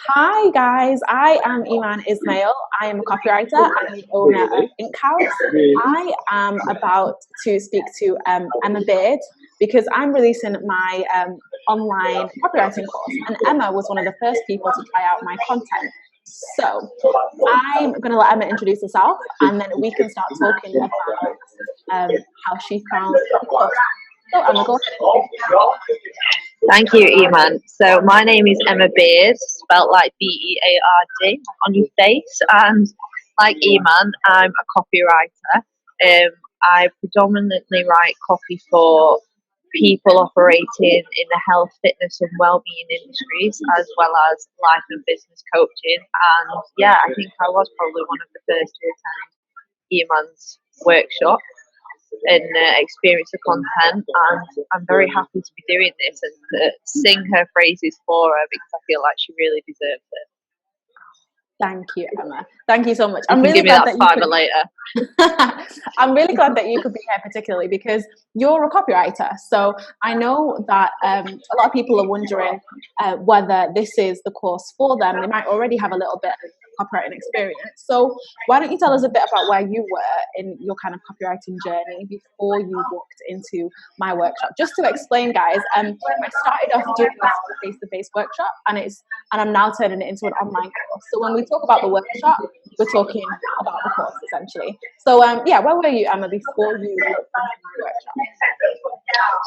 Hi guys, I am Iman Ismail. I am a copywriter and the owner of InkHouse. I am about to speak to Emma Beard because I'm releasing my online copywriting course, and Emma was one of the first people to try out my content. So I'm going to let Emma introduce herself, and then we can start talking about how she found the course. So Emma, go ahead. Thank you, Iman. So my name is Emma Beard, spelt like Beard on your face, and like Iman, I'm a copywriter. I predominantly write copy for people operating in the health, fitness, and well-being industries, as well as life and business coaching. And yeah, I think I was probably one of the first to attend Iman's workshop and experience the content, and I'm very happy to be doing this and to sing her praises for her because I feel like she really deserves it. Thank you, Emma. Thank you so much. I'm really glad that you could... later. I'm really glad that you could be here, particularly because you're a copywriter. So I know that a lot of people are wondering whether this is the course for them. They might already have a little bit of copywriting experience. So why don't you tell us a bit about where you were in your kind of copywriting journey before you walked into my workshop? Just to explain, guys, I started off doing this face-to-face workshop, and I'm now turning it into an online course. So when we talk about the workshop, we're talking about the course essentially. So yeah, where were you, Emma, before you walked into the workshop?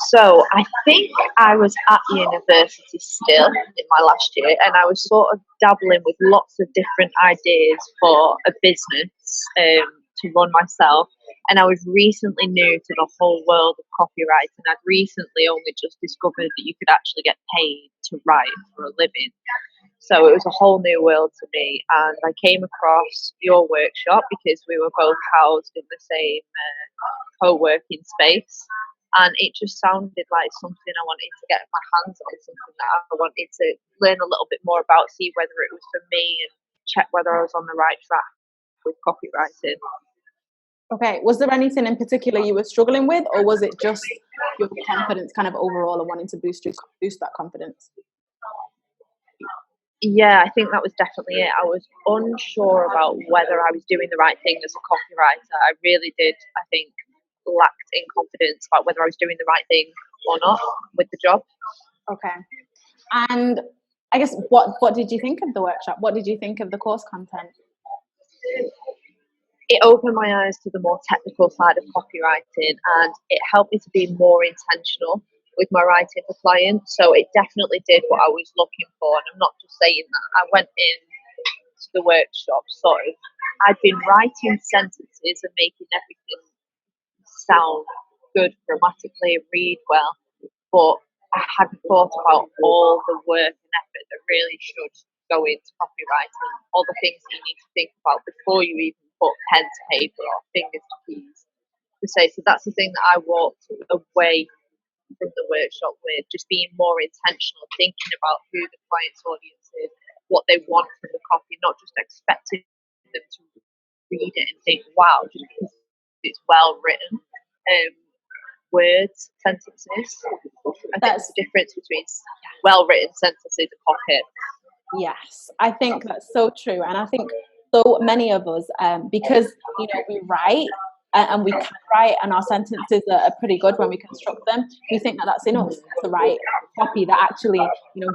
So I think I was at university still in my last year, and I was sort of dabbling with lots of different ideas for a business to run myself. And I was recently new to the whole world of copywriting. I'd recently only just discovered that you could actually get paid to write for a living. So it was a whole new world to me, and I came across your workshop because we were both housed in the same co-working space, and it just sounded like something I wanted to get my hands on, something that I wanted to learn a little bit more about, see whether it was for me, and check whether I was on the right track with copywriting. Okay, was there anything in particular you were struggling with, or was it just your confidence kind of overall and wanting to boost that confidence? Yeah, I think that was definitely it. I was unsure about whether I was doing the right thing as a copywriter. I really did, I think, lacked in confidence about whether I was doing the right thing or not with the job. Okay. And I guess what did you think of the workshop? What did you think of the course content? It opened my eyes to the more technical side of copywriting, and it helped me to be more intentional with my writing for clients. So it definitely did what I was looking for. And I'm not just saying that. I went in to the workshop sort of, I'd been writing sentences and making everything sound good grammatically, read well, but I hadn't thought about all the work and effort that really should go into copywriting, all the things that you need to think about before you even put pen to paper or fingers to keys to say. So that's the thing that I walked away from the workshop with, just being more intentional, thinking about who the client's audience is, what they want from the copy, not just expecting them to read it and think, wow, just because it's well written. Words, sentences. I think there's a difference between well written sentences and copy. Yes, I think that's so true, and I think so many of us, because we write and we can write, and our sentences are pretty good when we construct them. We think that that's enough to write copy that actually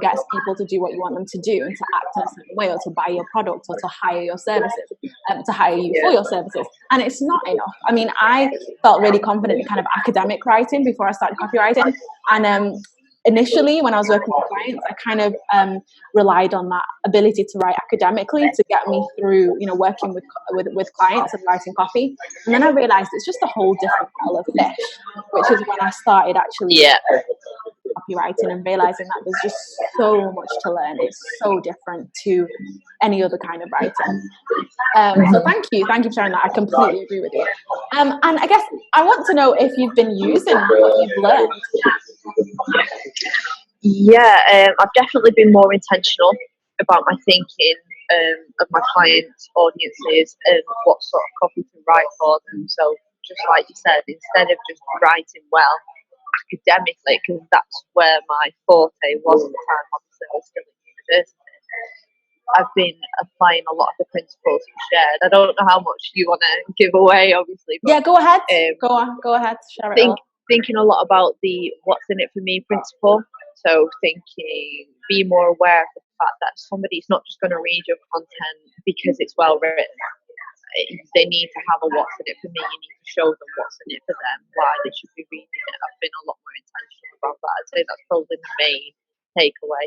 gets people to do what you want them to do and to act in a certain way, or to buy your product, or to hire your services, to hire you for your services. And it's not enough. I mean, I felt really confident in kind of academic writing before I started copywriting, and initially, when I was working with clients, I kind of relied on that ability to write academically to get me through, working with clients and writing copy. And then I realized it's just a whole different kettle of fish, which is when I started actually copywriting and realizing that there's just so much to learn. It's so different to any other kind of writing. So thank you for sharing that. I completely agree with you. And I guess I want to know if you've been using what you've learned. Yeah, I've definitely been more intentional about my thinking of my clients' audiences and what sort of copy to write for them. So just like you said, instead of just writing well academically, because that's where my forte was at the time, obviously I was still at university, I've been applying a lot of the principles you shared. I don't know how much you want to give away, obviously, but Yeah, go ahead. Go ahead. Share it all. thinking a lot about the what's in it for me principle. So thinking, be more aware of the fact that somebody's not just going to read your content because it's well written. They need to have a what's in it for me. You need to show them what's in it for them, why they should be reading it. I've been a lot more intentional about that. I'd say that's probably the main takeaway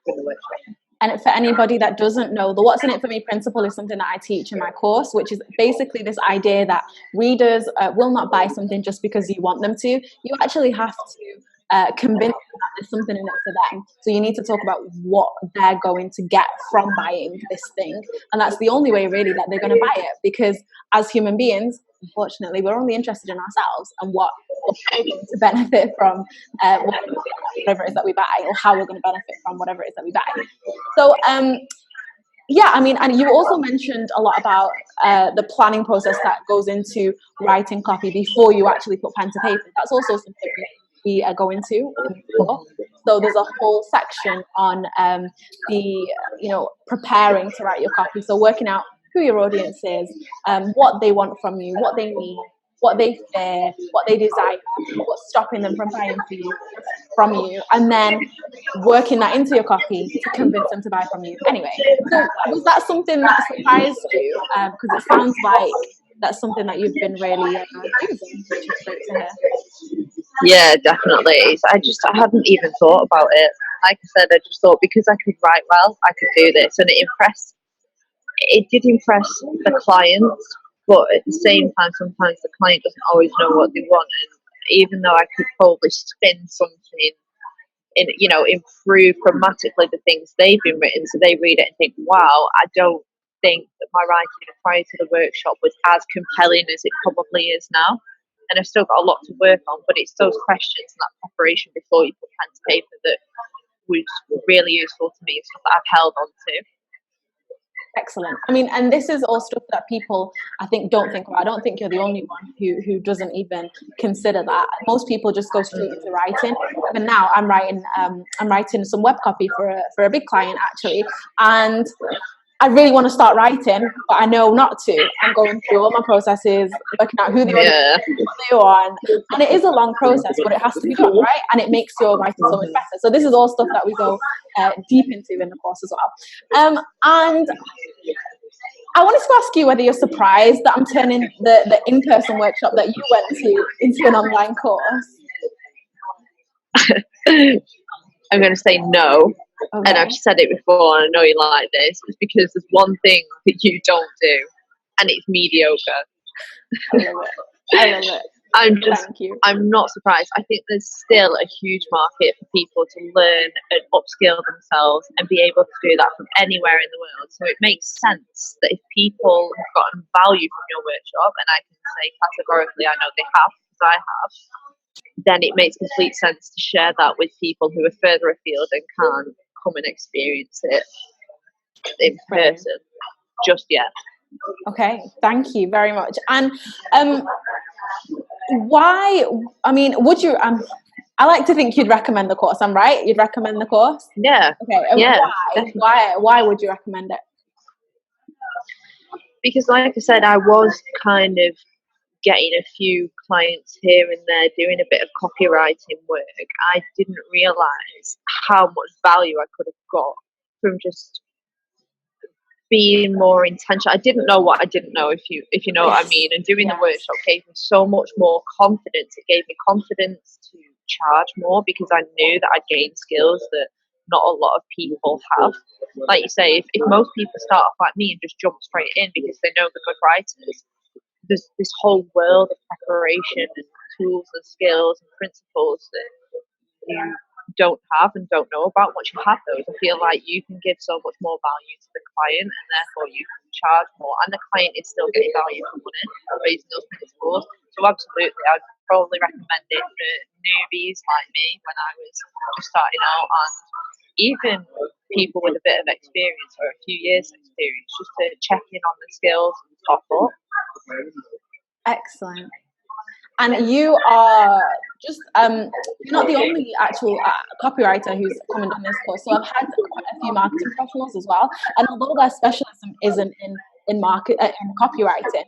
from the workshop. And for anybody that doesn't know, the What's in It for Me principle is something that I teach in my course, which is basically this idea that readers will not buy something just because you want them to. You actually have to convince them that there's something in it for them. So you need to talk about what they're going to get from buying this thing. And that's the only way really that they're going to buy it, because as human beings, unfortunately, we're only interested in ourselves and what we're going to benefit from whatever it is that we buy, or how we're going to benefit from whatever it is that we buy. So, yeah, I mean, and you also mentioned a lot about the planning process that goes into writing copy before you actually put pen to paper. That's also something we go into in the book. So there's a whole section on preparing to write your copy. So working out who your audience is, what they want from you, what they need, what they fear, what they desire, what's stopping them from buying from you, and then working that into your copy to convince them to buy from you. Anyway, so was that something that surprised you? Because it sounds like that's something that you've been really using, which is great to hear. Yeah, definitely. I hadn't even thought about it. Like I said, I just thought because I could write well, I could do this, and it did impress the clients, but at the same time, sometimes the client doesn't always know what they want, and even though I could probably spin something in, improve grammatically the things they've been written, so they read it and think, wow, I don't think that my writing prior to the workshop was as compelling as it probably is now. And I've still got a lot to work on, but it's those questions and that preparation before you put pen to paper that was really useful to me, stuff that I've held on to. Excellent. I mean, and this is all stuff that people, I think, don't think about. I don't think you're the only one who doesn't even consider that. Most people just go straight into writing. Even now, I'm writing some web copy for a big client actually, and I really want to start writing, but I know not to. I'm going through all my processes, working out who the audience is, what they want. And it is a long process, but it has to be done, right? And it makes your writing so much better. So this is all stuff that we go deep into in the course as well. And I wanted to ask you whether you're surprised that I'm turning the in-person workshop that you went to into an online course. I'm going to say no. Okay. And I've said it before, and I know you like this. It's because there's one thing that you don't do, and it's mediocre. I love it. I'm not surprised. I think there's still a huge market for people to learn and upskill themselves and be able to do that from anywhere in the world. So it makes sense that if people have gotten value from your workshop, and I can say categorically I know they have, because I have, then it makes complete sense to share that with people who are further afield and can't come and experience it in person just yet. Okay, thank you very much. And why, I mean, would you, I like to think you'd recommend the course, I'm right? You'd recommend the course? Yeah. Okay, and yeah, why would you recommend it? Because like I said, I was kind of getting a few clients here and there doing a bit of copywriting work. I didn't realise how much value I could have got from just being more intentional. I didn't know what I didn't know, if you know what I mean. And doing the workshop gave me so much more confidence. It gave me confidence to charge more because I knew that I'd gained skills that not a lot of people have. Like you say, if most people start off like me and just jump straight in because they know they're good writers, there's this whole world of preparation and tools and skills and principles that you don't have and don't know about. Once you have those, I feel like you can give so much more value to the client, and therefore you can charge more, and the client is still getting value for money by using those principles. So absolutely, I'd probably recommend it for newbies like me when I was just starting out, and even people with a bit of experience or a few years of experience, just to check in on the skills and top up. Excellent. And you are just, you're not the only actual copywriter who's coming on this course. So I've had quite a few marketing professionals as well. And although their specialism isn't in copywriting,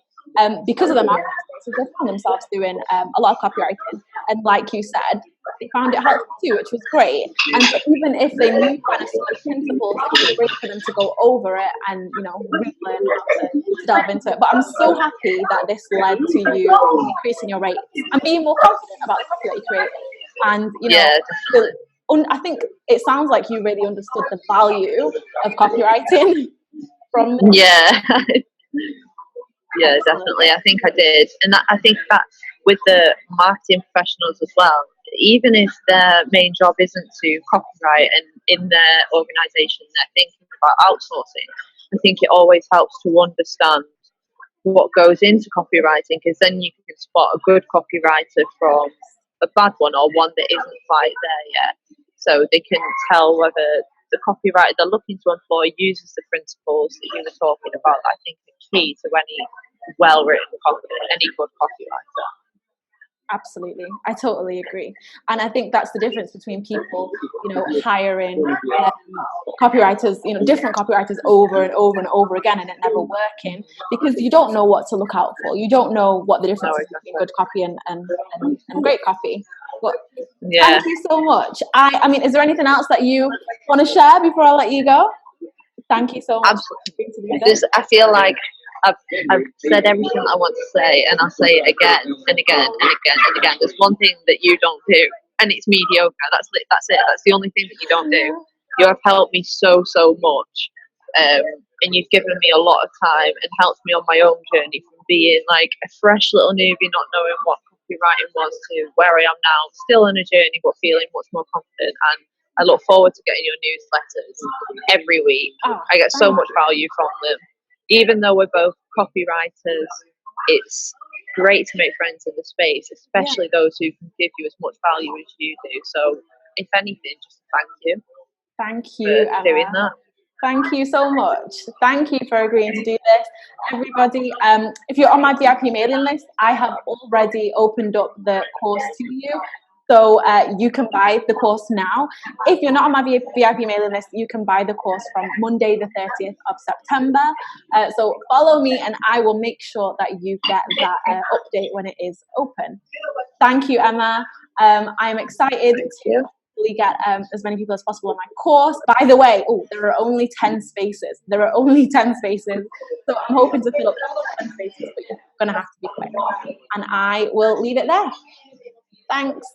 because of the marketing spaces, they found themselves doing a lot of copywriting. And like you said, they found it helpful too, which was great. And so even if they knew kind of some of the principles, it was great for them to go over it and, you know, relearn how to delve into it. But I'm so happy that this led to you increasing your rates and being more confident about the copy that you create. And, you know, I think it sounds like you really understood the value of copywriting from this. Yeah. Yeah, definitely. I think I did. And I think that with the marketing professionals as well, even if their main job isn't to copyright and in their organisation they're thinking about outsourcing, I think it always helps to understand what goes into copywriting, because then you can spot a good copywriter from a bad one or one that isn't quite there yet. So they can tell whether the copywriter they're looking to employ uses the principles that you were talking about. I think the key to any well-written copy, any good copywriter. Absolutely. I totally agree. And I think that's the difference between people, you know, hiring copywriters, you know, different copywriters over and over and over again and it never working, because you don't know what to look out for. You don't know what the difference is between good copy and great copy. But thank you so much. I mean, is there anything else that you want to share before I let you go? Thank you so much. Absolutely. I feel like I've said everything I want to say, and I'll say it again and again and again and again. There's one thing that you don't do, and it's mediocre. That's it. That's the only thing that you don't do. You have helped me so much, and you've given me a lot of time and helped me on my own journey from being like a fresh little newbie, not knowing what copywriting was, to where I am now, still on a journey but feeling much more confident. And I look forward to getting your newsletters every week. I get so much value from them. Even though we're both copywriters, it's great to make friends in the space, especially those who can give you as much value as you do. So, if anything, just thank you. Thank you for doing that. Thank you so much. Thank you for agreeing to do this. Everybody, if you're on my VIP mailing list, I have already opened up the course to you. So you can buy the course now. If you're not on my VIP mailing list, you can buy the course from Monday the 30th of September. So follow me and I will make sure that you get that update when it is open. Thank you, Emma. I'm excited to get as many people as possible on my course. By the way, there are only 10 spaces. So I'm hoping to fill up all 10 spaces, but you're going to have to be quick. And I will leave it there. Thanks.